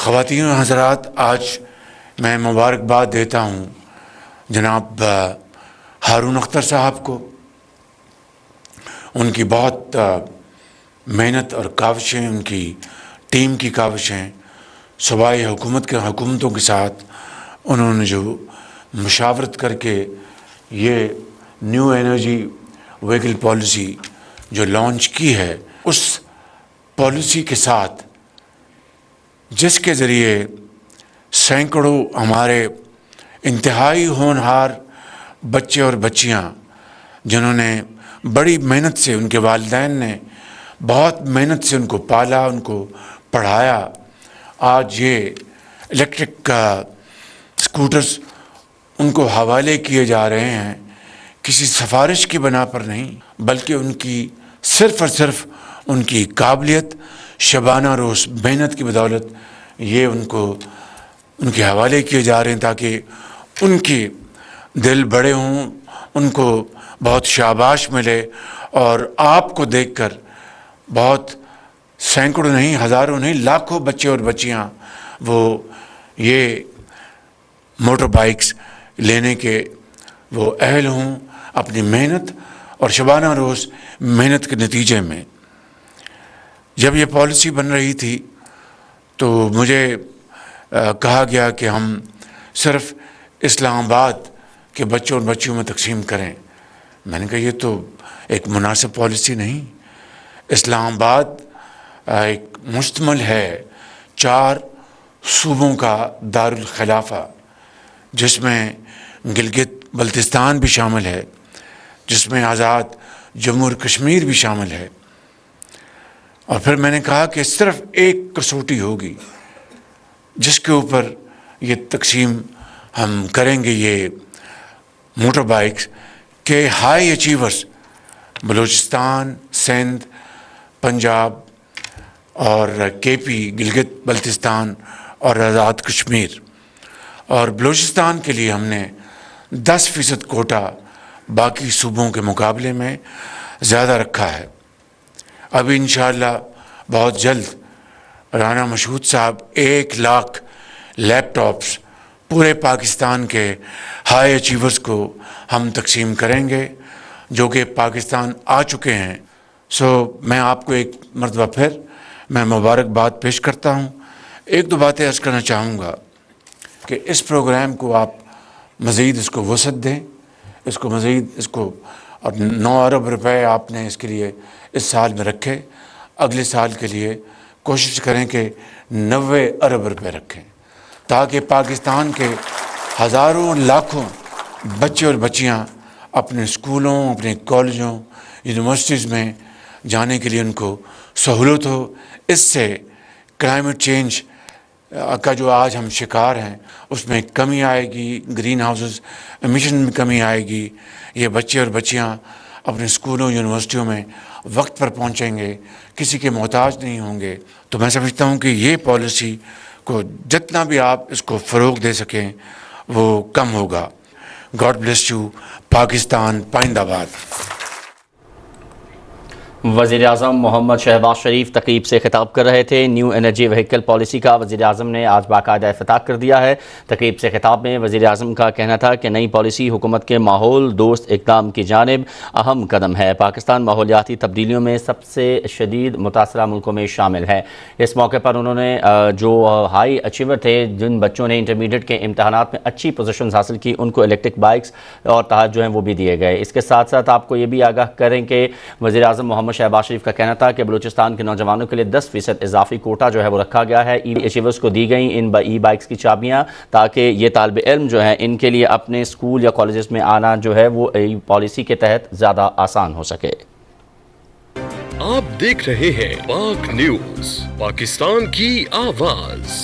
خواتین و حضرات، آج میں مبارکباد دیتا ہوں جناب ہارون اختر صاحب کو. ان کی بہت محنت اور کاوشیں، ان کی ٹیم کی کاوشیں، صوبائی حکومتوں کے ساتھ انہوں نے جو مشاورت کر کے یہ نیو انرجی وہیکل پالیسی جو لانچ کی ہے، اس پالیسی کے ساتھ جس کے ذریعے سینکڑوں ہمارے انتہائی ہونہار بچے اور بچیاں، جنہوں نے بڑی محنت سے، ان کے والدین نے بہت محنت سے ان کو پالا، ان کو پڑھایا، آج یہ الیکٹرک اسکوٹرز ان کو حوالے کیے جا رہے ہیں، کسی سفارش کی بنا پر نہیں، بلکہ ان کی صرف اور صرف ان کی قابلیت، شبانہ روز محنت کی بدولت یہ ان کے حوالے کیے جا رہے ہیں، تاکہ ان کی دل بڑے ہوں، ان کو بہت شاباش ملے، اور آپ کو دیکھ کر بہت سینکڑوں نہیں، ہزاروں نہیں، لاکھوں بچے اور بچیاں وہ یہ موٹر بائکس لینے کے وہ اہل ہوں، اپنی محنت اور شبانہ روز محنت کے نتیجے میں. جب یہ پالیسی بن رہی تھی تو مجھے کہا گیا کہ ہم صرف اسلام آباد کے بچوں اور بچیوں میں تقسیم کریں. میں نے کہا یہ تو ایک مناسب پالیسی نہیں. اسلام آباد ایک مشتمل ہے 4 صوبوں کا دارالخلافہ، جس میں گلگت بلتستان بھی شامل ہے، جس میں آزاد جموں کشمیر بھی شامل ہے. اور پھر میں نے کہا کہ صرف ایک کسوٹی ہوگی جس کے اوپر یہ تقسیم ہم کریں گے، یہ موٹر بائکس کے ہائی اچیورز بلوچستان، سندھ، پنجاب اور کے پی، گلگت بلتستان اور آزاد کشمیر. اور بلوچستان کے لیے ہم نے 10% کوٹا باقی صوبوں کے مقابلے میں زیادہ رکھا ہے. ابھی انشاءاللہ بہت جلد رانا مشہود صاحب 1 لاکھ لیپ ٹاپس پورے پاکستان کے ہائی اچیورز کو ہم تقسیم کریں گے، جو کہ پاکستان آ چکے ہیں. میں آپ کو ایک مرتبہ پھر میں مبارکباد پیش کرتا ہوں. 1-2 باتیں عرض کرنا چاہوں گا کہ اس پروگرام کو آپ مزید اس کو وسعت دیں، اس کو اور 9 ارب روپے آپ نے اس کے لیے اس سال میں رکھے. اگلے سال کے لیے کوشش کریں کہ 90 ارب روپے رکھیں، تاکہ پاکستان کے ہزاروں لاکھوں بچے اور بچیاں اپنے اسکولوں، اپنے کالجوں، یونیورسٹیز میں جانے کے لیے ان کو سہولت ہو. اس سے کلائمیٹ چینج کا جو آج ہم شکار ہیں اس میں کمی آئے گی، گرین ہاؤسز ایمیشن میں کمی آئے گی. یہ بچے اور بچیاں اپنے اسکولوں، یونیورسٹیوں میں وقت پر پہنچیں گے، کسی کے محتاج نہیں ہوں گے. تو میں سمجھتا ہوں کہ یہ پالیسی کو جتنا بھی آپ اس کو فروغ دے سکیں وہ کم ہوگا. God bless you. پاکستان پائندہ باد. وزیر اعظم محمد شہباز شریف تقریب سے خطاب کر رہے تھے. نیو انرجی وہیکل پالیسی کا وزیر اعظم نے آج باقاعدہ افتتاح کر دیا ہے. تقریب سے خطاب میں وزیر اعظم کا کہنا تھا کہ نئی پالیسی حکومت کے ماحول دوست اقدام کی جانب اہم قدم ہے. پاکستان ماحولیاتی تبدیلیوں میں سب سے شدید متاثرہ ملکوں میں شامل ہے. اس موقع پر انہوں نے جو ہائی اچیور تھے، جن بچوں نے انٹرمیڈیٹ کے امتحانات میں اچھی پوزیشنز حاصل کی، ان کو الیکٹرک بائکس اور تحائف جو ہیں وہ بھی دیے گئے. اس کے ساتھ ساتھ آپ کو یہ بھی آگاہ کریں کہ وزیر اعظم محمد شہباز شریف کا کہنا تھا کہ بلوچستان کے نوجوانوں کے لیے 10% اضافی کوٹا جو ہے وہ رکھا گیا ہے. ای اچیورز کو دی گئیں ان ای بائکس کی چابیاں، تاکہ یہ طالب علم جو ہیں ان کے لیے اپنے اسکول یا کالجز میں آنا جو ہے وہ پالیسی کے تحت زیادہ آسان ہو سکے. آپ دیکھ رہے ہیں پاک نیوز، پاکستان کی آواز.